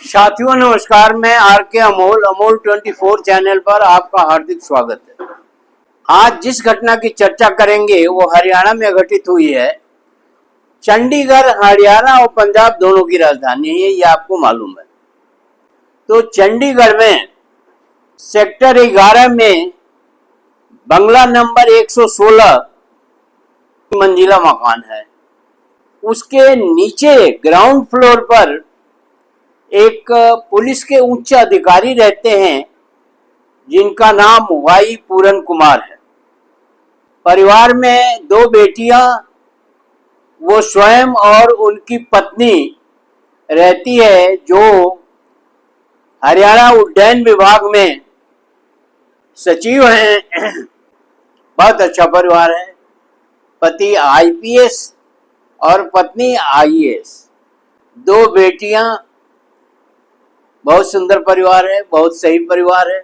साथियों नमस्कार, मैं आर के अमोल 24 चैनल पर आपका हार्दिक स्वागत है। आज जिस घटना की चर्चा करेंगे वो हरियाणा में घटित हुई है। चंडीगढ़ हरियाणा और पंजाब दोनों की राजधानी है, ये आपको मालूम है। तो चंडीगढ़ में सेक्टर 11 में बंगला नंबर 116 मंजिला मकान है। उसके नीचे ग्राउंड फ्लोर पर एक पुलिस के उच्च अधिकारी रहते हैं जिनका नाम वाई पूरन कुमार है। परिवार में 2 बेटियां, वो स्वयं और उनकी पत्नी रहती है जो हरियाणा उड्डयन विभाग में सचिव हैं। बहुत अच्छा परिवार है। पति आईपीएस और पत्नी आईएएस। 2 बेटियां, बहुत सुंदर परिवार है, बहुत सही परिवार है।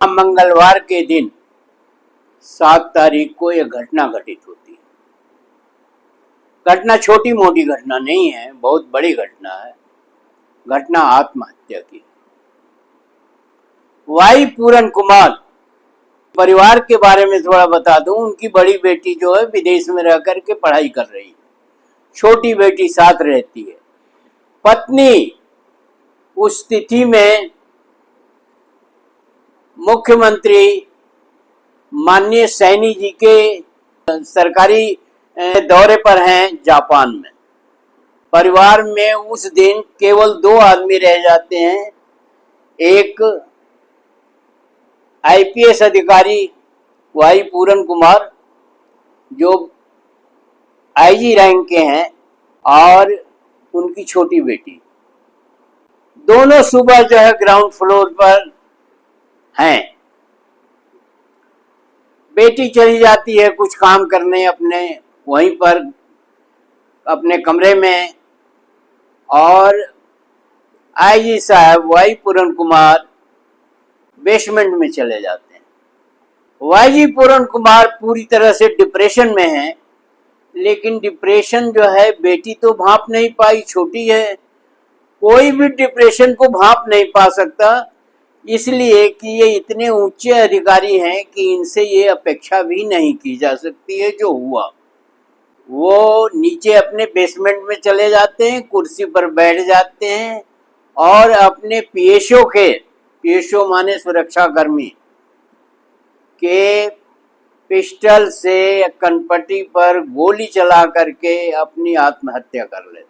मंगलवार के दिन 7 तारीख को यह घटना घटित होती है। घटना छोटी मोटी घटना नहीं है, बहुत बड़ी घटना है। घटना आत्महत्या की। वाई पूरन कुमार परिवार के बारे में थोड़ा बता दूं। उनकी बड़ी बेटी जो है विदेश में रह करके पढ़ाई कर रही है, छोटी बेटी साथ रहती है। पत्नी उस तिथि में मुख्यमंत्री माननीय सैनी जी के सरकारी दौरे पर हैं जापान में। परिवार में उस दिन केवल 2 आदमी रह जाते हैं। एक आईपीएस अधिकारी वाई पूरन कुमार जो आईजी रैंक के हैं, और उनकी छोटी बेटी। दोनों सुबह जो है ग्राउंड फ्लोर पर हैं। बेटी चली जाती है कुछ काम करने अपने वहीं पर अपने कमरे में, और आईजी साहब वाई पूरन कुमार बेसमेंट में चले जाते हैं। वाई पूरन कुमार पूरी तरह से डिप्रेशन में है, लेकिन डिप्रेशन जो है बेटी तो भांप नहीं पाई, छोटी है। कोई भी डिप्रेशन को भांप नहीं पा सकता, इसलिए कि ये इतने ऊंचे अधिकारी हैं कि इनसे ये अपेक्षा भी नहीं की जा सकती है जो हुआ। वो नीचे अपने बेसमेंट में चले जाते हैं, कुर्सी पर बैठ जाते हैं और अपने पीएसओ माने सुरक्षाकर्मी के पिस्टल से कनपट्टी पर गोली चला करके अपनी आत्महत्या कर लेते हैं।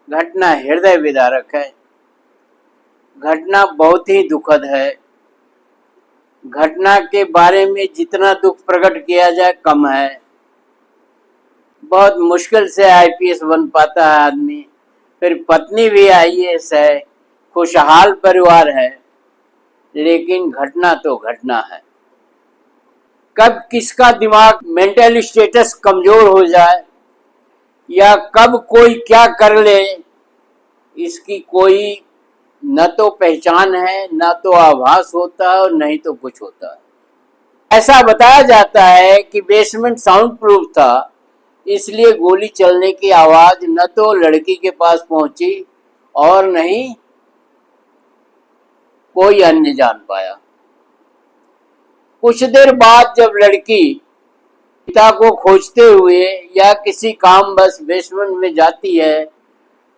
घटना हृदय विदारक है। घटना बहुत ही दुखद है। घटना के बारे में जितना दुख प्रकट किया जाए कम है। बहुत मुश्किल से आईपीएस बन पाता है आदमी। फिर पत्नी भी आईएएस है, खुशहाल परिवार है, लेकिन घटना तो घटना है। कब किसका दिमाग मेंटल स्टेटस कमजोर हो जाए या कब कोई क्या कर ले, इसकी कोई न तो पहचान है, न तो आभास होता है, और नहीं तो कुछ होता है। ऐसा बताया जाता है कि बेसमेंट साउंड प्रूफ था, इसलिए गोली चलने की आवाज न तो लड़की के पास पहुंची और नहीं कोई अन्य जान पाया। कुछ देर बाद जब लड़की पिता को खोजते हुए या किसी काम बस बेसमेंट में जाती है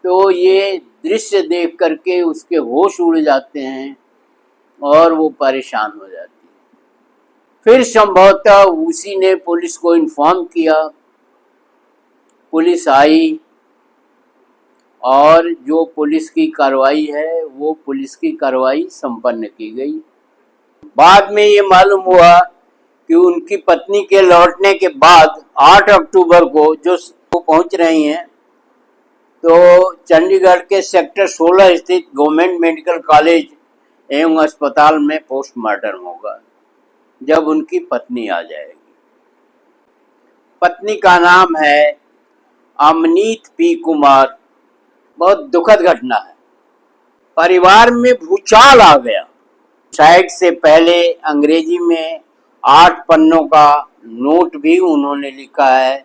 तो ये दृश्य देख करके उसके होश उड़ जाते हैं और वो परेशान हो जाती है। फिर संभवतः उसी ने पुलिस को इन्फॉर्म किया। पुलिस आई और जो पुलिस की कार्रवाई है वो पुलिस की कार्रवाई संपन्न की गई। बाद में ये मालूम हुआ कि उनकी पत्नी के लौटने के बाद 8 अक्टूबर को जो पहुंच रही हैं, तो चंडीगढ़ के सेक्टर 16 स्थित गवर्नमेंट मेडिकल कॉलेज एवं अस्पताल में पोस्टमार्टम होगा जब उनकी पत्नी आ जाएगी। पत्नी का नाम है अमनीत पी कुमार। बहुत दुखद घटना है। परिवार में भूचाल आ गया। शायद से पहले अंग्रेजी में 8 पन्नों का नोट भी उन्होंने लिखा है,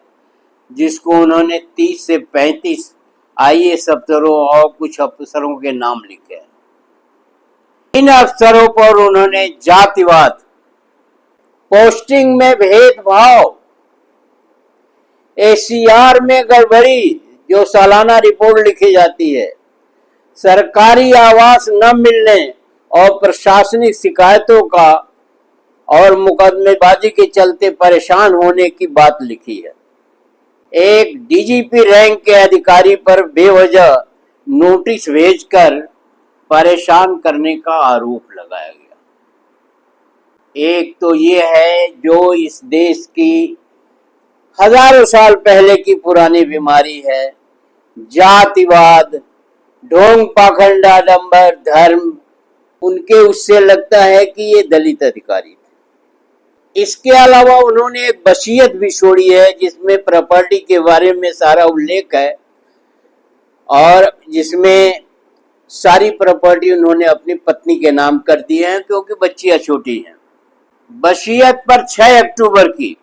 जिसको उन्होंने 30 से 35 आईएएस अफसरों और कुछ अफसरों के नाम लिखे हैं। इन अफसरों पर उन्होंने जातिवाद, पोस्टिंग में भेदभाव, एसीआर में गड़बड़ी, जो सालाना रिपोर्ट लिखी जाती है, सरकारी आवास न मिलने और प्रशासनिक शिकायतों का और मुकदमेबाजी के चलते परेशान होने की बात लिखी है। एक डीजीपी रैंक के अधिकारी पर बेवजह नोटिस भेजकर परेशान करने का आरोप लगाया गया। एक तो ये है जो इस देश की हजारों साल पहले की पुरानी बीमारी है, जातिवाद, ढोंग पाखंड आडंबर, धर्म, उनके उससे लगता है कि ये दलित अधिकारी थे। इसके अलावा उन्होंने एक वसीयत भी छोड़ी है जिसमें प्रॉपर्टी के बारे में सारा उल्लेख है और जिसमें सारी प्रॉपर्टी उन्होंने अपनी पत्नी के नाम कर दी है क्योंकि बच्चियां छोटी हैं। वसीयत पर 6 अक्टूबर की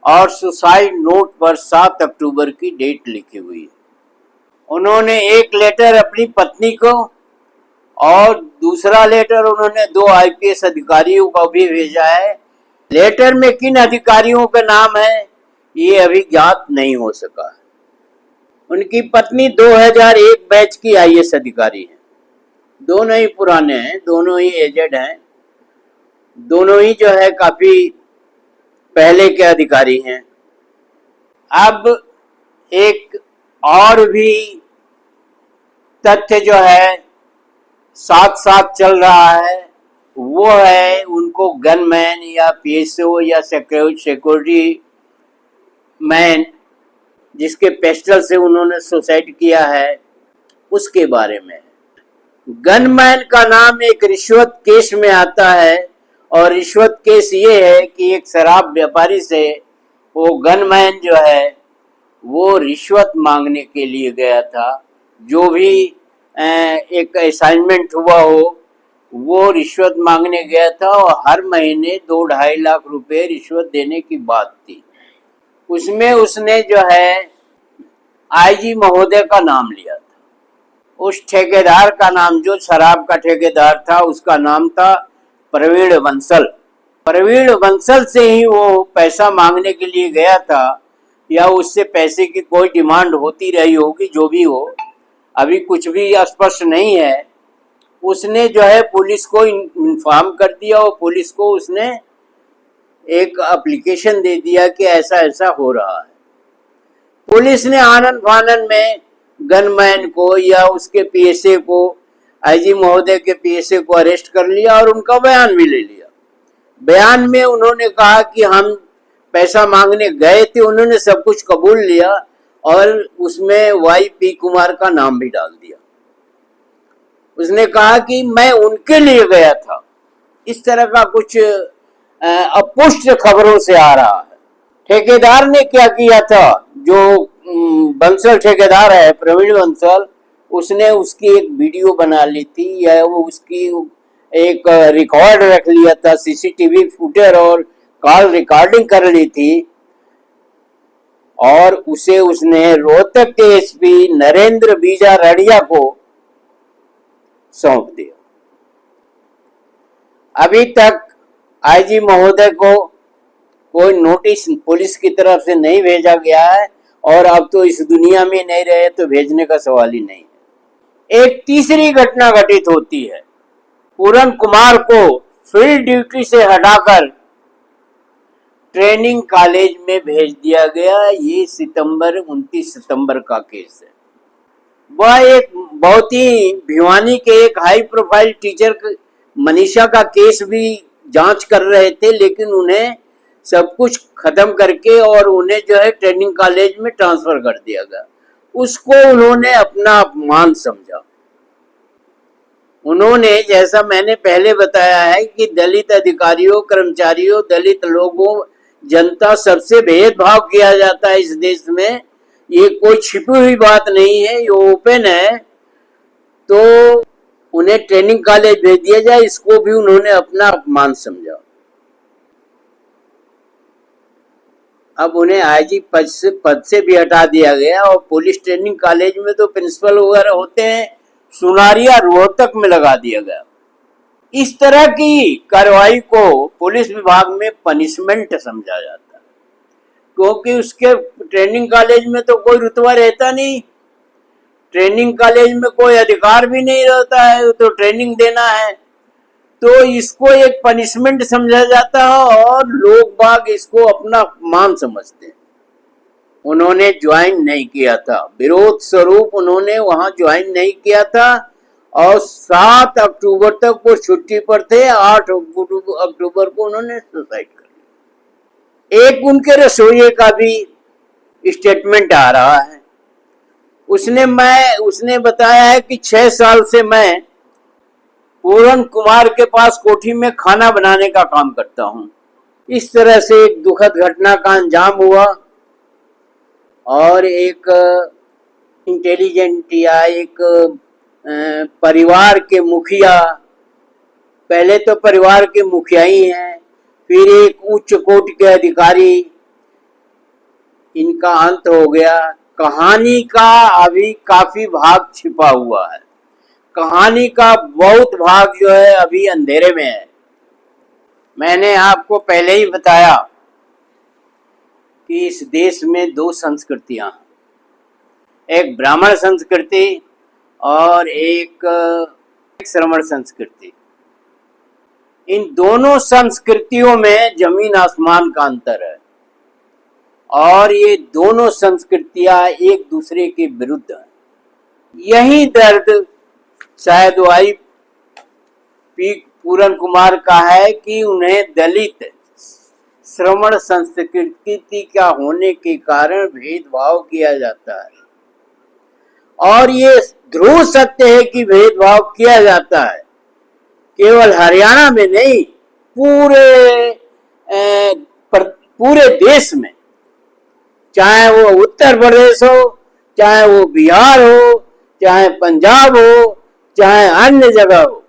और सुसाइड नोट पर 7 अक्टूबर की डेट लिखी हुई है। उन्होंने एक लेटर अपनी पत्नी को और दूसरा लेटर उन्होंने 2 आईपीएस अधिकारियों को भी भेजा है। लेटर में किन अधिकारियों का नाम है ये अभी ज्ञात नहीं हो सका। उनकी पत्नी 2001 बैच की आईएएस अधिकारी है। दोनों ही पुराने हैं, दोनों ही एजेड हैं, दोनों ही जो है काफी पहले के अधिकारी हैं। अब एक और भी तथ्य जो है साथ साथ चल रहा है वो है उनको गनमैन या पीएसओ या सिक्योरिटी मैन जिसके पेस्टल से उन्होंने सुसाइड किया है उसके बारे में। गनमैन का नाम एक रिश्वत केस में आता है और रिश्वत केस ये है कि एक शराब व्यापारी से वो गनमैन जो है वो रिश्वत मांगने के लिए गया था। जो भी एक असाइनमेंट हुआ हो वो रिश्वत मांगने गया था और हर महीने 2-2.5 लाख रुपए रिश्वत देने की बात थी। उसमें उसने जो है आईजी महोदय का नाम लिया था। उस ठेकेदार का नाम, जो शराब का ठेकेदार था, उसका नाम था प्रवीण बंसल। प्रवीण बंसल से ही वो पैसा मांगने के लिए गया था या उससे पैसे की कोई डिमांड होती रही होगी, जो भी हो, अभी कुछ भी स्पष्ट नहीं है। उसने जो है पुलिस को इन्फॉर्म कर दिया और पुलिस को उसने एक एप्लीकेशन दे दिया कि ऐसा ऐसा हो रहा है। पुलिस ने आनन फानन में गनमैन को या उसके पीएसए को, आईजी महोदय के पीएसए को अरेस्ट कर लिया और उनका बयान भी ले लिया। बयान में उन्होंने कहा कि हम पैसा मांगने गए थे, उन्होंने सब कुछ कबूल लिया और उसमें वाईपी कुमार का नाम भी डाल दिया। उसने कहा कि मैं उनके लिए गया था। इस तरह का कुछ अपुष्ट खबरों से आ रहा है। ठेकेदार ने क्या किया था, जो बंसल ठेकेदार है प्रवीण बंसल, उसने उसकी एक वीडियो बना ली थी या वो उसकी एक रिकॉर्ड रख लिया था, सीसीटीवी फुटेज और कॉल रिकॉर्डिंग कर ली थी और उसे उसने रोहतक के एसपी नरेंद्र बीजा रड़िया को सौंप दिया। अभी तक आईजी महोदय को कोई नोटिस पुलिस की तरफ से नहीं भेजा गया है और अब तो इस दुनिया में नहीं रहे तो भेजने का सवाल ही नहीं है। एक तीसरी घटना घटित होती है। पूरन कुमार को फील्ड ड्यूटी से हटाकर ट्रेनिंग कॉलेज में भेज दिया गया। ये 29 सितंबर का केस है। वह एक बहुत ही भिवानी के एक हाई प्रोफाइल टीचर मनीषा का केस भी जांच कर रहे थे, लेकिन उन्हें सब कुछ खत्म करके और उन्हें जो है ट्रेनिंग कॉलेज में ट्रांसफर कर दिया गया। उसको उन्होंने अपना अपमान समझा। उन्होंने, जैसा मैंने पहले बताया है कि दलित अधिकारियों, कर्मचारियों, दलित लोगों, जनता, सबसे भेदभाव किया जाता है इस देश में। ये कोई छिपी हुई बात नहीं है, ये ओपन है। तो उन्हें ट्रेनिंग कॉलेज भेज दिया जाए, इसको भी उन्होंने अपना अपमान समझा। अब उन्हें आईजी पद से भी हटा दिया गया और पुलिस ट्रेनिंग कॉलेज में तो प्रिंसिपल वगैरह होते हैं, सुनारिया रोहतक में लगा दिया गया। इस तरह की कार्रवाई को पुलिस विभाग में पनिशमेंट समझा जाता है, क्योंकि उसके ट्रेनिंग कॉलेज में तो कोई रुतबा रहता नहीं, ट्रेनिंग कॉलेज में कोई अधिकार भी नहीं रहता है, तो ट्रेनिंग देना है, तो इसको एक पनिशमेंट समझा जाता है और लोग बाग इसको अपना मान समझते हैं। उन्होंने ज्वाइन नहीं किया था, विरोध स्वरूप उन्होंने वहां ज्वाइन नहीं किया था और 7 अक्टूबर तक वो छुट्टी पर थे। 8 अक्टूबर को उन्होंने सुसाइड कर लिया। एक उनके रसोइये का भी स्टेटमेंट आ रहा है, उसने बताया है कि 6 साल से मैं पूरन कुमार के पास कोठी में खाना बनाने का काम करता हूं। इस तरह से एक दुखद घटना का अंजाम हुआ और एक इंटेलिजेंट या एक परिवार के मुखिया, पहले तो परिवार के मुखिया ही हैं, फिर एक उच्च कोटि के अधिकारी, इनका अंत हो गया। कहानी का अभी काफी भाग छिपा हुआ है, कहानी का बहुत भाग जो है अभी अंधेरे में है। मैंने आपको पहले ही बताया कि इस देश में 2 संस्कृतियां हैं, एक ब्राह्मण संस्कृति और एक श्रमण संस्कृति। इन दोनों संस्कृतियों में जमीन आसमान का अंतर है और ये दोनों संस्कृतियां एक दूसरे के विरुद्ध हैं। यही दर्द शायद वाई पी पूरन कुमार का है कि उन्हें दलित श्रमण संस्कृति का होने के कारण भेदभाव किया जाता है और ये ध्रुव सत्य है कि भेदभाव किया जाता है, केवल हरियाणा में नहीं, पूरे देश में, चाहे वो उत्तर प्रदेश हो, चाहे वो बिहार हो, चाहे पंजाब हो, चाहे अन्य जगह हो।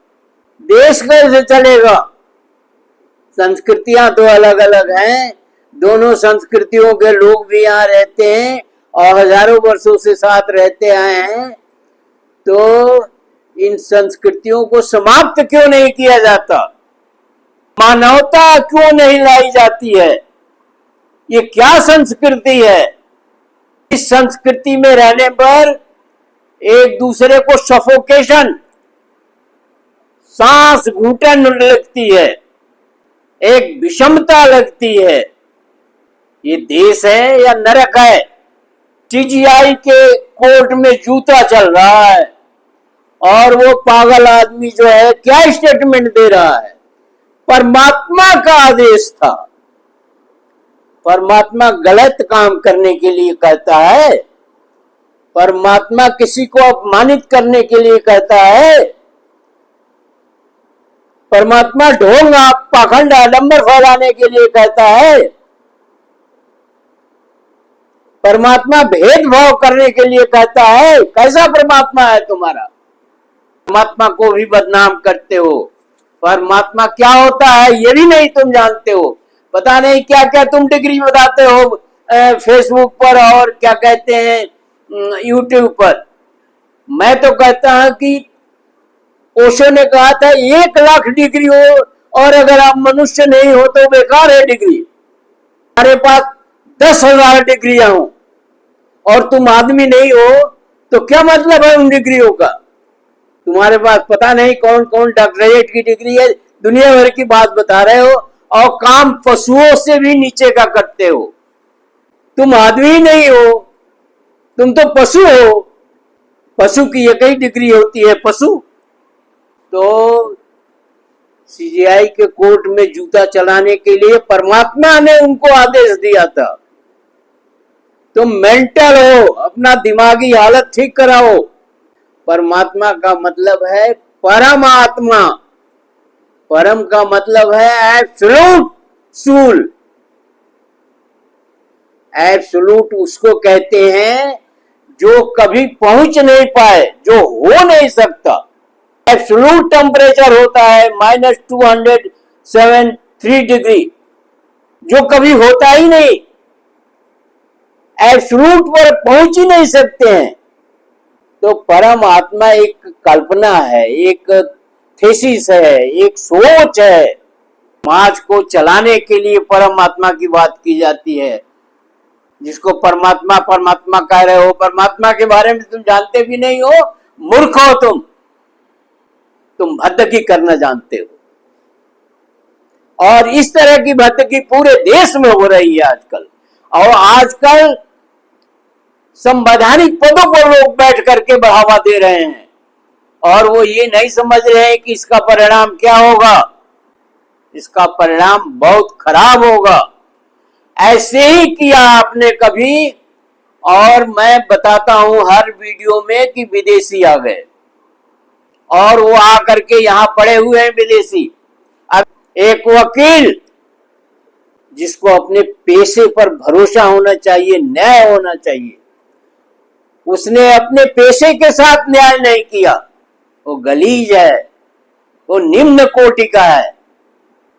देश कैसे चलेगा? संस्कृतियां तो अलग अलग हैं, दोनों संस्कृतियों के लोग भी यहाँ रहते हैं और हजारों वर्षों से साथ रहते आए हैं, तो इन संस्कृतियों को समाप्त क्यों नहीं किया जाता? मानवता क्यों नहीं लाई जाती है? ये क्या संस्कृति है? इस संस्कृति में रहने पर एक दूसरे को सफोकेशन, सांस घुटन लगती है, एक विषमता लगती है। ये देश है या नरक है? सीजीआई के कोर्ट में जूता चल रहा है और वो पागल आदमी जो है क्या स्टेटमेंट दे रहा है? परमात्मा का आदेश था, परमात्मा गलत काम करने के लिए कहता है, परमात्मा किसी को अपमानित करने के लिए कहता है, परमात्मा ढोंग पाखंड आडंबर फैलाने के लिए कहता है, परमात्मा भेदभाव करने के लिए कहता है। कैसा परमात्मा है तुम्हारा? परमात्मा को भी बदनाम करते हो। परमात्मा क्या होता है ये भी नहीं तुम जानते हो। पता नहीं क्या क्या तुम डिग्री बताते हो फेसबुक पर और क्या कहते हैं यूट्यूब पर। मैं तो कहता हूं कि ओशो ने कहा था 1 लाख डिग्री हो और अगर आप मनुष्य नहीं हो तो बेकार है डिग्री। हमारे पास 10,000 डिग्रियां हो और तुम आदमी नहीं हो तो क्या मतलब है उन डिग्रियों का? तुम्हारे पास पता नहीं कौन कौन डॉक्टरेट की डिग्री है, दुनिया भर की बात बता रहे हो और काम पशुओं से भी नीचे का करते हो। तुम आदमी नहीं हो, तुम तो पशु हो। पशु की एक ही डिग्री होती है, पशु। तो सीजीआई के कोर्ट में जूता चलाने के लिए परमात्मा ने उनको आदेश दिया था। तुम मेंटल हो, अपना दिमागी हालत ठीक कराओ। परमात्मा का मतलब है परमात्मा, परम का मतलब है एब्सोल्यूट सूल। एब्सोल्यूट उसको कहते हैं जो कभी पहुंच नहीं पाए, जो हो नहीं सकता। एब्सोल्यूट टेम्परेचर होता है -273 डिग्री, जो कभी होता ही नहीं। एब्सोल्यूट पर पहुंच ही नहीं सकते हैं। तो परमात्मा एक कल्पना है, एक थीसिस है, एक सोच है। समाज को चलाने के लिए परमात्मा की बात की जाती है। जिसको परमात्मा परमात्मा कह रहे हो, परमात्मा के बारे में तुम जानते भी नहीं हो, मूर्ख हो तुम भद्दगी करना जानते हो। और इस तरह की भद्दगी पूरे देश में हो रही है आजकल। और आजकल संवैधानिक पदों पर लोग बैठ करके बढ़ावा दे रहे हैं और वो ये नहीं समझ रहे हैं कि इसका परिणाम क्या होगा। इसका परिणाम बहुत खराब होगा। ऐसे ही किया आपने कभी, और मैं बताता हूं हर वीडियो में कि विदेशी आ गए और वो आकर के यहां पड़े हुए हैं विदेशी। अब एक वकील जिसको अपने पेशे पर भरोसा होना चाहिए, न्याय होना चाहिए, उसने अपने पेशे के साथ न्याय नहीं किया। वो गलीज है, वो निम्न कोटि का है,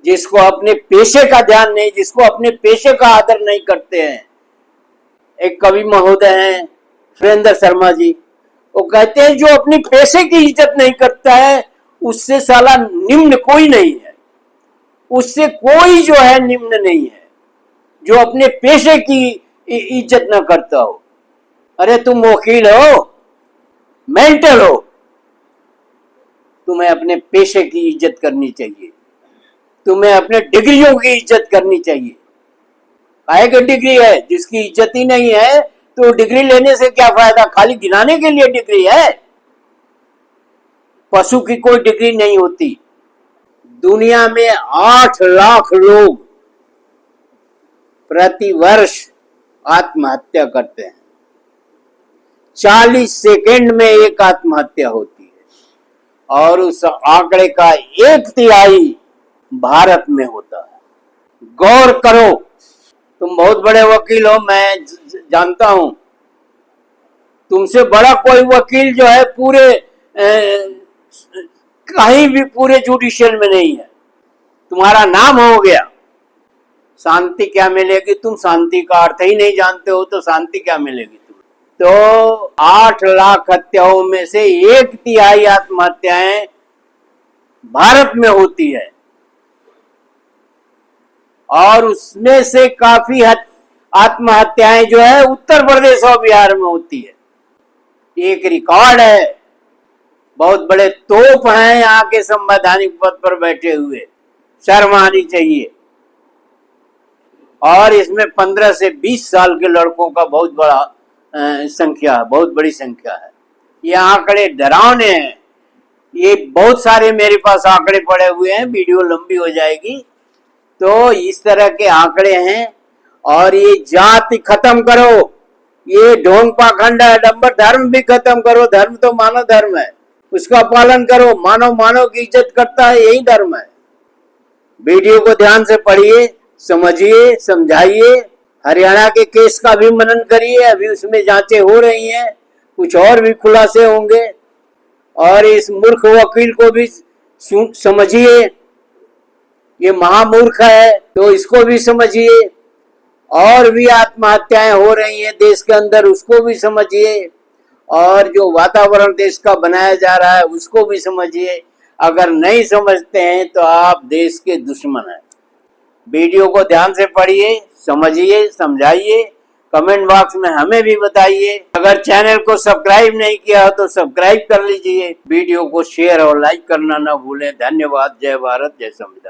जिसको अपने पेशे का ध्यान नहीं, जिसको अपने पेशे का आदर नहीं करते हैं। एक कवि महोदय हैं सुरेंद्र शर्मा जी, वो कहते हैं जो अपनी पेशे की इज्जत नहीं करता है उससे साला निम्न कोई नहीं है, उससे कोई जो है निम्न नहीं है जो अपने पेशे की इज्जत न करता हो। अरे तुम वकील हो, मेंटल हो, तुम्हें अपने पेशे की इज्जत करनी चाहिए, तुम्हें अपने डिग्रियों की इज्जत करनी चाहिए। काहे की डिग्री है, जिसकी इज्जत ही नहीं है तो डिग्री लेने से क्या फायदा, खाली गिनाने के लिए डिग्री है। पशु की कोई डिग्री नहीं होती। दुनिया में 8 लाख लोग प्रति वर्ष आत्महत्या करते हैं। 40 सेकेंड में एक आत्महत्या होती है और उस आंकड़े का 1/3 भारत में होता है। गौर करो, तुम बहुत बड़े वकील हो, मैं जानता हूं। तुमसे बड़ा कोई वकील जो है पूरे कहीं भी पूरे जुडिशियल में नहीं है। तुम्हारा नाम हो गया, शांति क्या मिलेगी? तुम शांति का अर्थ ही नहीं जानते हो तो शांति क्या मिलेगी तुम्हें? तो 8 लाख हत्याओं में से 1/3 आत्महत्याएं भारत में होती है और उसमें से काफी आत्महत्याएं जो है उत्तर प्रदेश और बिहार में होती है। एक रिकॉर्ड है। बहुत बड़े तोप हैं यहाँ के संवैधानिक पद पर बैठे हुए, शर्म आनी चाहिए। और इसमें 15 से 20 साल के लड़कों का बहुत बड़ा संख्या है, बहुत बड़ी संख्या है। ये आंकड़े डरावने हैं। ये बहुत सारे मेरे पास आंकड़े पड़े हुए हैं, वीडियो लंबी हो जाएगी। तो इस तरह के आंकड़े हैं। और ये जाति खत्म करो, ये ढोंग पाखंड डंबर धर्म भी खत्म करो। धर्म तो मानव धर्म है, उसका पालन करो। मानव की इज्जत करता है, यही धर्म है। वीडियो को ध्यान से पढ़िए, समझिए, समझाइए। हरियाणा के केस का भी मनन करिए, अभी उसमें जांचें हो रही हैं, कुछ और भी खुलासे होंगे। और इस मूर्ख वकील को भी समझिए, ये महामूर्ख है, तो इसको भी समझिए। और भी आत्महत्याएं हो रही हैं देश के अंदर, उसको भी समझिए। और जो वातावरण देश का बनाया जा रहा है उसको भी समझिए। अगर नहीं समझते हैं तो आप देश के दुश्मन हैं। वीडियो को ध्यान से पढ़िए, समझिए, समझाइए। कमेंट बॉक्स में हमें भी बताइए। अगर चैनल को सब्सक्राइब नहीं किया हो तो सब्सक्राइब कर लीजिए। वीडियो को शेयर और लाइक करना ना भूलें। धन्यवाद। जय भारत, जय संविधान।